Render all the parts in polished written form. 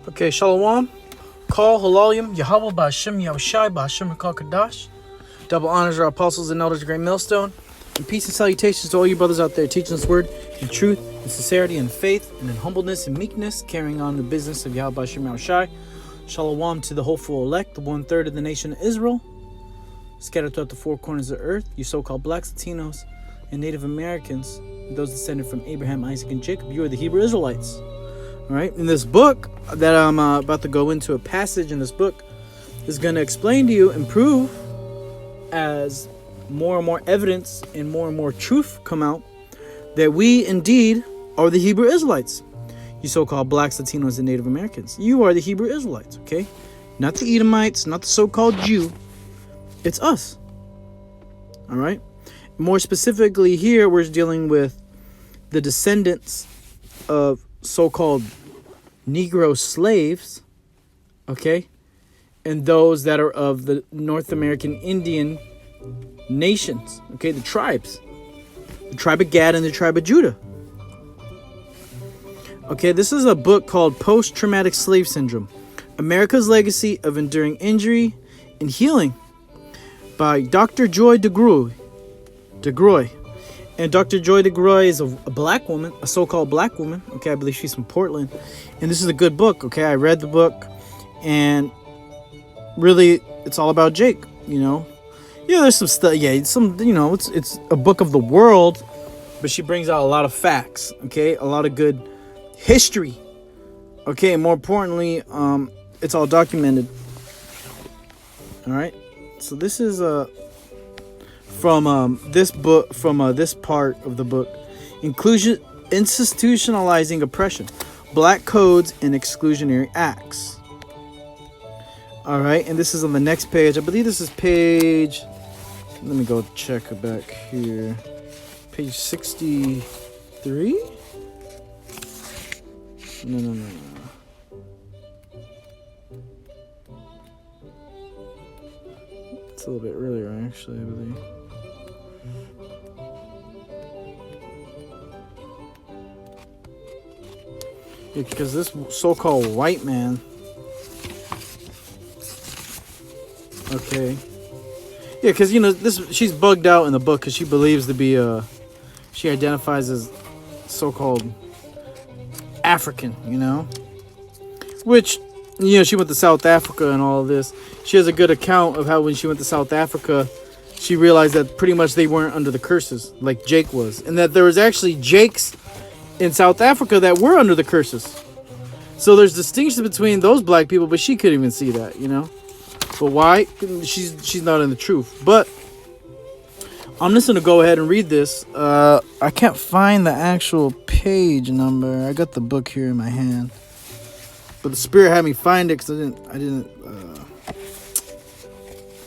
Okay, Shalom. Call Halalim Yahweh Ba'Shem Yahushai Ba'Shem Rakal Kadash. Double honors our apostles and elders of Great Millstone. And peace and salutations to all you brothers out there teaching this word in truth, in sincerity, and faith, and in humbleness and meekness, carrying on the business of Yahweh Ba'Shem Yahushai. Shalom to the hopeful elect, the 1/3 of the nation of Israel, scattered throughout the four corners of the earth, you so-called blacks, Latinos, and Native Americans, those descended from Abraham, Isaac, and Jacob. You are the Hebrew Israelites. All right, in this book that I'm about to go into, a passage in this book is going to explain to you and prove, as more and more evidence and more truth come out, that we indeed are the Hebrew Israelites. You so-called blacks, Latinos, and Native Americans. You are the Hebrew Israelites, okay? Not the Edomites, not the so-called Jew. It's us. All right? More specifically here, we're dealing with the descendants of so-called Negro slaves, okay, and those that are of the North American Indian nations, okay, the tribes, the tribe of Gad and the tribe of Judah. Okay, this is a book called Post-Traumatic Slave Syndrome, America's Legacy of Enduring Injury and Healing by Dr. Joy DeGruy. And Dr. Joy DeGruy is a black woman, a so-called black woman. Okay, I believe she's from Portland. And this is a good book, okay? I read the book, and really, it's all about Jake, you know? Yeah, there's some stuff, it's a book of the world, but she brings out a lot of facts, okay? A lot of good history, okay? And more importantly, it's all documented. All right? So this is from this book, from this part of the book, Institutionalizing Oppression, Black Codes and Exclusionary Acts. All right, and this is on the next page. I believe this is page, let me go check back here, page 63. No. It's a little bit earlier, actually, I believe. Yeah, because this so-called white man, okay, yeah, because she's bugged out in the book because she believes to be she identifies as so-called African, which she went to South Africa and all of this. She has a good account of how when she went to South Africa, she realized that pretty much they weren't under the curses like Jake was, and that there was actually Jakes in South Africa that were under the curses. So there's distinctions between those black people, but she couldn't even see that, But why? She's not in the truth. But I'm just gonna go ahead and read this. I can't find the actual page number. I got the book here in my hand, but the Spirit had me find it because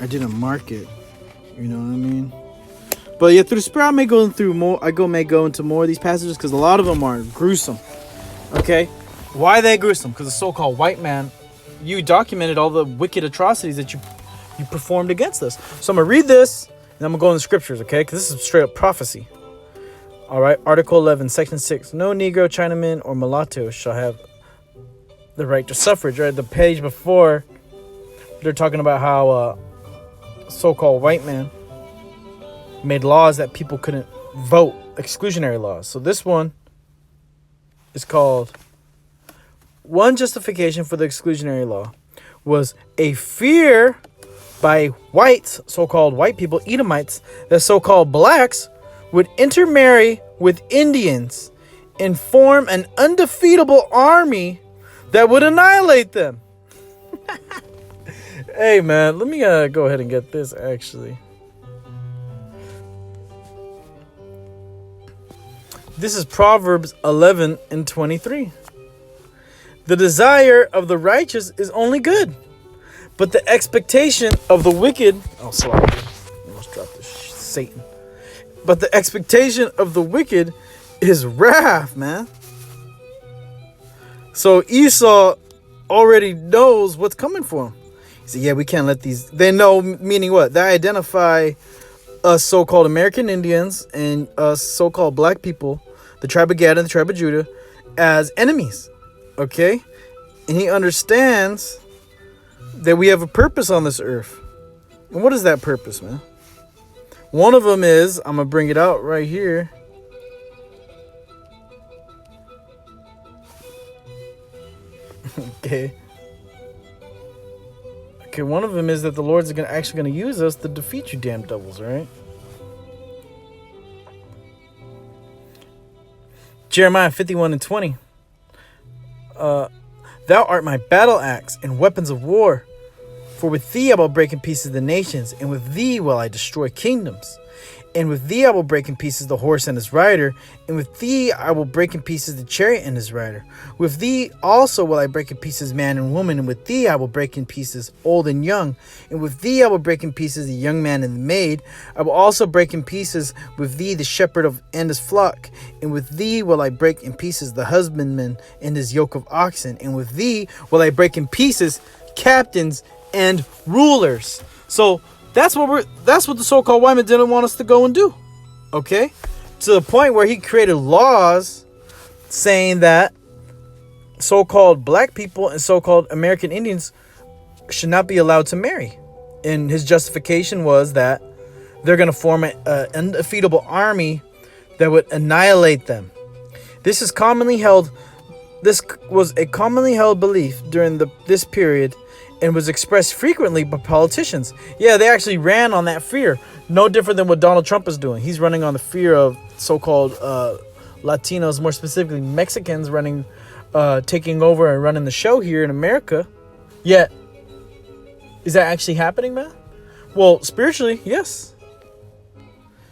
I didn't mark it. You know what I mean? But yeah, through the Spirit, I may go into more of these passages because a lot of them are gruesome. Okay, why are they gruesome? Because the so-called white man, you documented all the wicked atrocities that you performed against us. So I'm gonna read this, and I'm gonna go in the scriptures, okay? Because this is straight up prophecy. All right, Article 11, Section 6: No Negro, Chinaman, or mulatto shall have the right to suffrage. Right, the page before, they're talking about how so-called white man made laws that people couldn't vote, exclusionary laws. So this one is called, one justification for the exclusionary law was a fear by whites, so-called white people, Edomites, that so-called blacks would intermarry with Indians and form an undefeatable army that would annihilate them. Hey man, let me go ahead and get this actually. This is Proverbs 11 and 23. The desire of the righteous is only good, but the expectation of the wicked... Oh, sorry. I almost dropped this. Satan. But the expectation of the wicked is wrath, man. So Esau already knows what's coming for him. He said, yeah, we can't let these... They know, meaning what? They identify us so-called American Indians and us so-called black people, the tribe of Gad and the tribe of Judah, as enemies. Okay? And he understands that we have a purpose on this earth. And what is that purpose, man? One of them is, I'm going to bring it out right here. Okay, one of them is that the Lord's actually going to use us to defeat you damn devils, right? Jeremiah 51:20. Thou art my battle axe and weapons of war. For with thee I will break in pieces the nations, and with thee will I destroy kingdoms. And with thee I will break in pieces the horse and his rider, and with thee I will break in pieces the chariot and his rider. With thee also will I break in pieces man and woman, and with thee I will break in pieces old and young. And with thee I will break in pieces the young man and the maid. I will also break in pieces with thee the shepherd and his flock. And with thee will I break in pieces the husbandman and his yoke of oxen. And with thee will I break in pieces captains and rulers. So that's what the so-called white man didn't want us to go and do. Okay? To the point where he created laws saying that so-called black people and so-called American Indians should not be allowed to marry. And his justification was that they're going to form an undefeatable army that would annihilate them. This was a commonly held belief during this period, and was expressed frequently by politicians. Yeah, they actually ran on that fear. No different than what Donald Trump is doing. He's running on the fear of so-called Latinos, more specifically Mexicans, taking over and running the show here in America. Yet, is that actually happening, man? Well, spiritually, yes.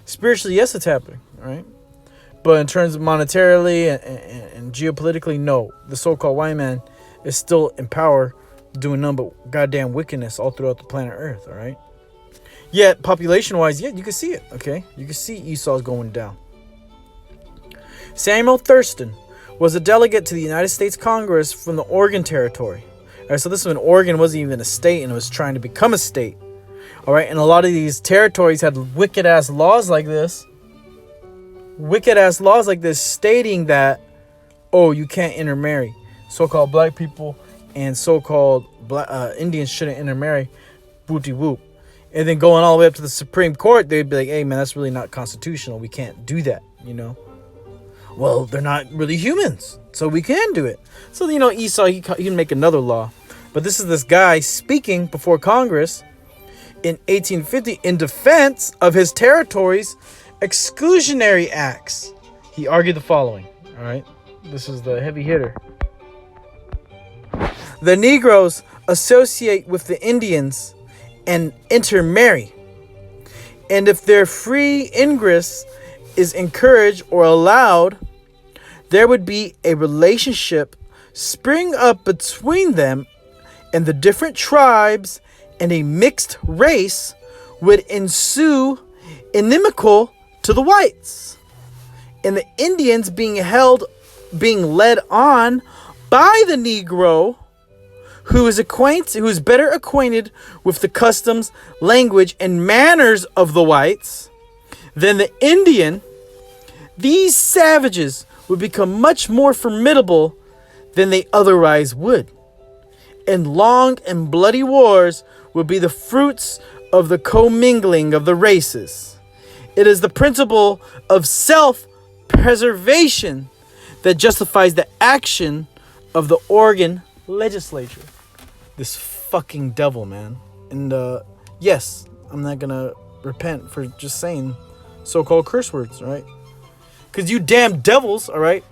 Spiritually, yes, it's happening, right? But in terms of monetarily and geopolitically, no. The so-called white man is still in power, doing nothing but goddamn wickedness all throughout the planet Earth, all right? Yet, population-wise, yeah, you can see it, okay? You can see Esau's going down. Samuel Thurston was a delegate to the United States Congress from the Oregon Territory. All right, so this is when Oregon wasn't even a state and it was trying to become a state. All right, and a lot of these territories had wicked-ass laws like this. Wicked-ass laws like this stating that, oh, you can't intermarry. So-called black people and so-called Indians shouldn't intermarry, whoopty whoop. And then going all the way up to the Supreme Court, they'd be like, hey, man, that's really not constitutional. We can't do that, you know? Well, they're not really humans, so we can do it. So, you know, Esau, he can make another law. But this is this guy speaking before Congress in 1850 in defense of his territory's exclusionary acts. He argued the following, all right? This is the heavy hitter. The Negroes associate with the Indians and intermarry. And if their free ingress is encouraged or allowed, there would be a relationship spring up between them and the different tribes, and a mixed race would ensue inimical to the whites. And the Indians being led on by the Negro, who is better acquainted with the customs, language, and manners of the whites than the Indian, these savages would become much more formidable than they otherwise would. And long and bloody wars would be the fruits of the commingling of the races. It is the principle of self-preservation that justifies the action of the Oregon legislature. This fucking devil, man. And yes, I'm not gonna repent for just saying so-called curse words, right? Because you damn devils, all right?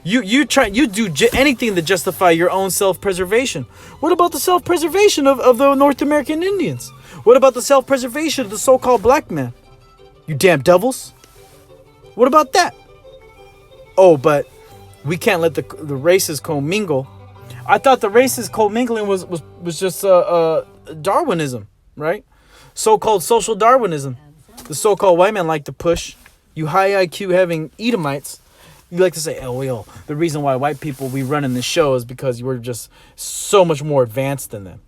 You do anything to justify your own self-preservation. What about the self-preservation of the North American Indians? What about the self-preservation of the so-called black man? You damn devils. What about that? Oh, but we can't let the races commingle. I thought the races commingling was just Darwinism, right? So-called social Darwinism. The so-called white man like to push. You high IQ having Edomites. You like to say, oh, well, the reason why white people, we run in this show is because we're just so much more advanced than them.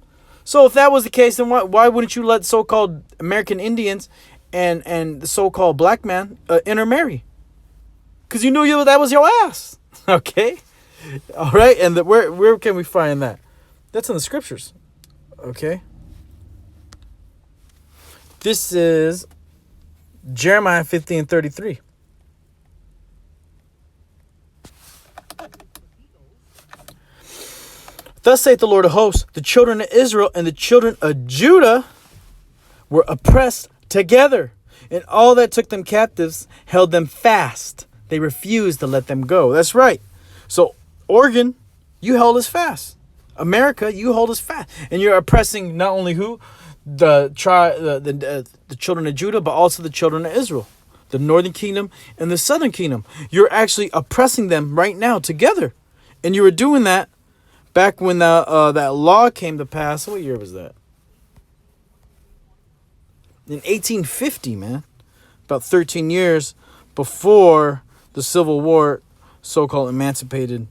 So if that was the case, then why wouldn't you let so-called American Indians and the so-called black man intermarry? Because you knew that was your ass. Okay? All right? And where can we find that? That's in the scriptures. Okay. This is Jeremiah 15:33. Thus saith the Lord of hosts, the children of Israel and the children of Judah were oppressed together, and all that took them captives held them fast. They refused to let them go. That's right. So, Oregon, you held us fast. America, you hold us fast. And you're oppressing not only who? The children of Judah, but also the children of Israel. The northern kingdom and the southern kingdom. You're actually oppressing them right now together. And you were doing that back when that law came to pass. What year was that? In 1850, man. About 13 years before the Civil War so-called emancipated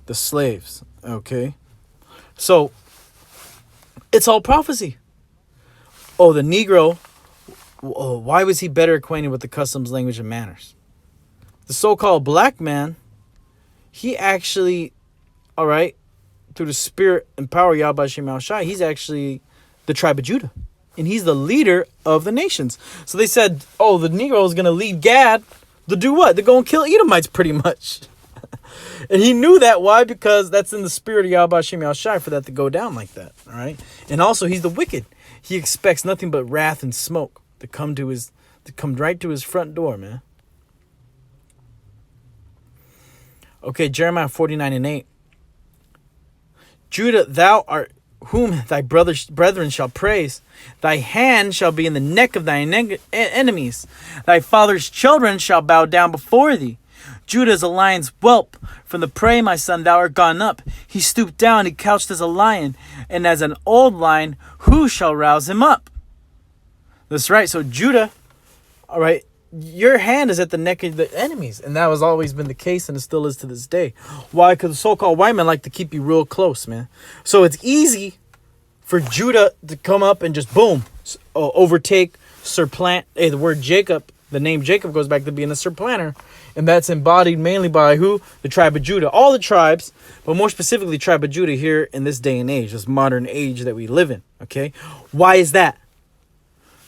the slaves. Okay? So, it's all prophecy. Oh, the Negro, why was he better acquainted with the customs, language, and manners? The so-called black man, he actually, all right, through the spirit and power of Yahweh Shem Shai, he's actually the tribe of Judah. And he's the leader of the nations. So they said, oh, the Negro is going to lead Gad to do what? To go and kill Edomites, pretty much. And he knew that. Why? Because that's in the spirit of Yahweh Shem Shai for that to go down like that. All right. And also, he's the wicked. He expects nothing but wrath and smoke to come right to his front door, man. Okay, Jeremiah 49:8. Judah, thou art whom thy brethren shall praise. Thy hand shall be in the neck of thine enemies. Thy father's children shall bow down before thee. Judah is a lion's whelp. From the prey, my son, thou art gone up. He stooped down, he couched as a lion, and as an old lion, who shall rouse him up? That's right. So Judah, all right, your hand is at the neck of the enemies. And that has always been the case, and it still is to this day. Why? Because the so-called white men like to keep you real close, man. So it's easy for Judah to come up and just, boom, overtake, supplant. Hey, the word Jacob, the name Jacob goes back to being a supplanter. And that's embodied mainly by who? The tribe of Judah. All the tribes, but more specifically tribe of Judah here in this day and age, this modern age that we live in. Okay? Why is that?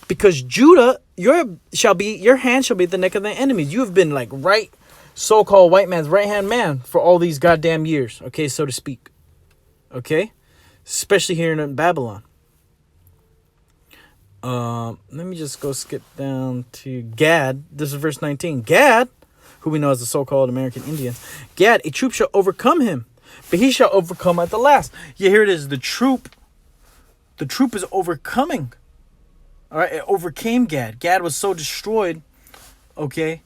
Because Judah, your hand shall be at the neck of the enemies. You have been like right, so-called white man's right-hand man for all these goddamn years. Okay, so to speak. Okay? Especially here in Babylon. Let me just go skip down to Gad. This is verse 19. Gad, who we know as the so-called American Indians. Gad, a troop shall overcome him, but he shall overcome at the last. Yeah, here it is. The troop is overcoming. All right, it overcame Gad. Gad was so destroyed, okay?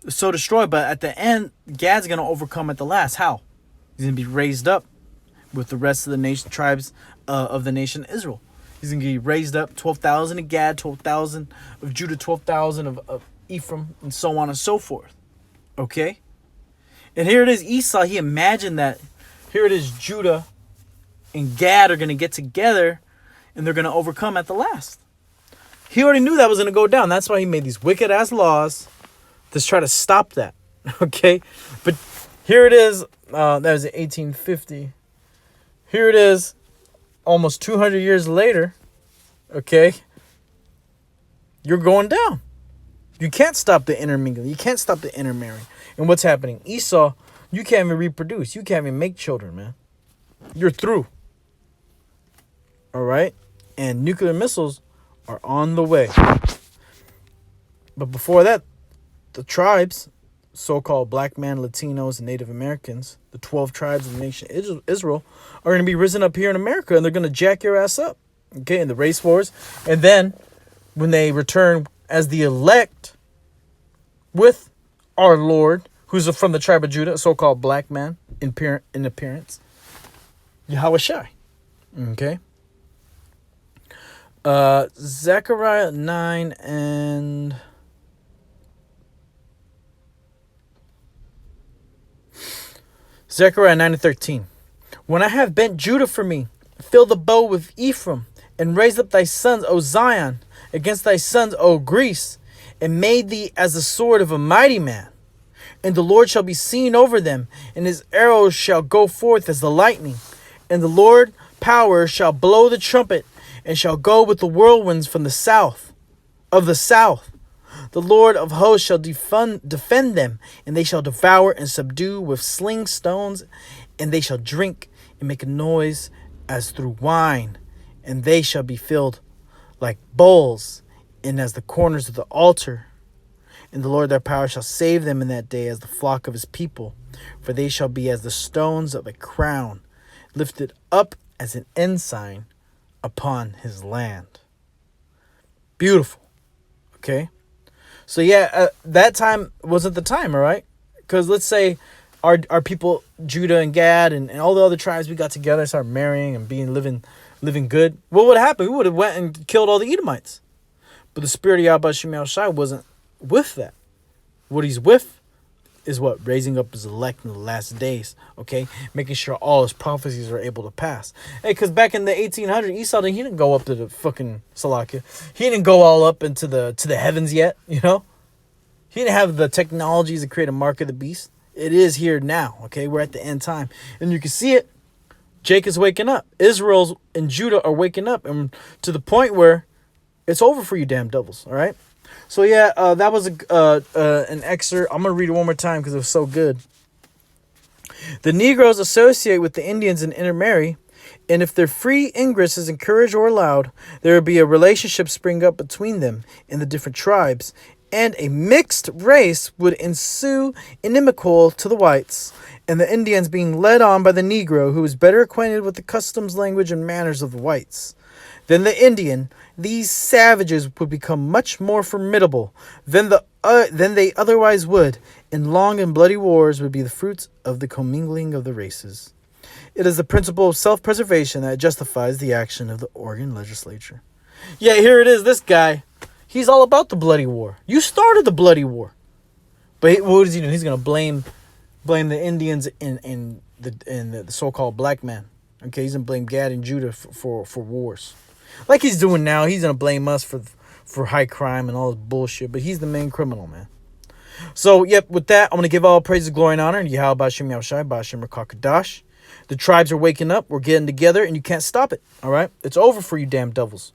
So destroyed, but at the end, Gad's going to overcome at the last. How? He's going to be raised up with the rest of the nation, tribes of the nation Israel. He's going to be raised up, 12,000 of Gad, 12,000 of Judah, 12,000 of Ephraim, and so on and so forth. Okay? And here it is, Esau, he imagined that. Here it is, Judah and Gad are going to get together, and they're going to overcome at the last. He already knew that was going to go down. That's why he made these wicked-ass laws to try to stop that. Okay? But here it is. That was in 1850. Here it is, almost 200 years later. Okay? You're going down. You can't stop the intermingling. You can't stop the intermarrying. And what's happening? Esau, you can't even reproduce. You can't even make children, man. You're through. All right? And nuclear missiles are on the way. But before that, the tribes, so-called black man, Latinos, and Native Americans, the 12 tribes of the nation Israel, are going to be risen up here in America, and they're going to jack your ass up, okay, in the race wars. And then when they return as the elect with our Lord, who's from the tribe of Judah, a so-called black man in appearance, Yahweh Shai, okay? Zechariah 9 and... Zechariah 9 and 13. When I have bent Judah for me, fill the bow with Ephraim, and raised up thy sons, O Zion, against thy sons, O Greece, and made thee as the sword of a mighty man. And the Lord shall be seen over them, and his arrows shall go forth as the lightning, And the Lord power shall blow the trumpet, and shall go with the whirlwinds from the south, of the south. The Lord of hosts shall defend them, and they shall devour and subdue with sling stones, and they shall drink and make a noise as through wine, and they shall be filled like bowls, and as the corners of the altar. And the Lord their power shall save them in that day as the flock of his people, for they shall be as the stones of a crown, lifted up as an ensign upon his land. Beautiful. Okay? So yeah, that time wasn't the time, all right? Because let's say our people, Judah and Gad and all the other tribes, we got together, started marrying and living good. What would have happened? We would have went and killed all the Edomites. But the spirit of Yahweh Shem Yahushai wasn't with that. What he's with is what? Raising up his elect in the last days, okay? Making sure all his prophecies are able to pass. Hey, because back in the 1800s, Esau, he didn't go up to the fucking Salakia. He didn't go all up into the heavens yet, you know? He didn't have the technologies to create a mark of the beast. It is here now, okay? We're at the end time. And you can see it. Jacob's waking up. Israel and Judah are waking up. And to the point where it's over for you damn devils, all right? So yeah, that was an excerpt. I'm going to read it one more time because it was so good. The Negroes associate with the Indians and intermarry, and if their free ingress is encouraged or allowed, there will be a relationship spring up between them in the different tribes, and a mixed race would ensue inimical to the whites, and the Indians being led on by the Negro, who is better acquainted with the customs, language, and manners of the whites than the Indian. These savages would become much more formidable than they otherwise would, and long and bloody wars would be the fruits of the commingling of the races. It is the principle of self-preservation that justifies the action of the Oregon legislature. Yeah, here it is. This guy, he's all about the bloody war. You started the bloody war, but what is he doing? He's gonna blame the Indians and the so-called black man. Okay, he's gonna blame Gad and Judah for wars. Like he's doing now. He's going to blame us for high crime and all this bullshit. But he's the main criminal, man. So, yep, with that, I'm going to give all praise, glory, and honor. And Yahweh B'Shem Yahushai, B'Shem Rakakadash. The tribes are waking up. We're getting together, and you can't stop it. All right? It's over for you damn devils.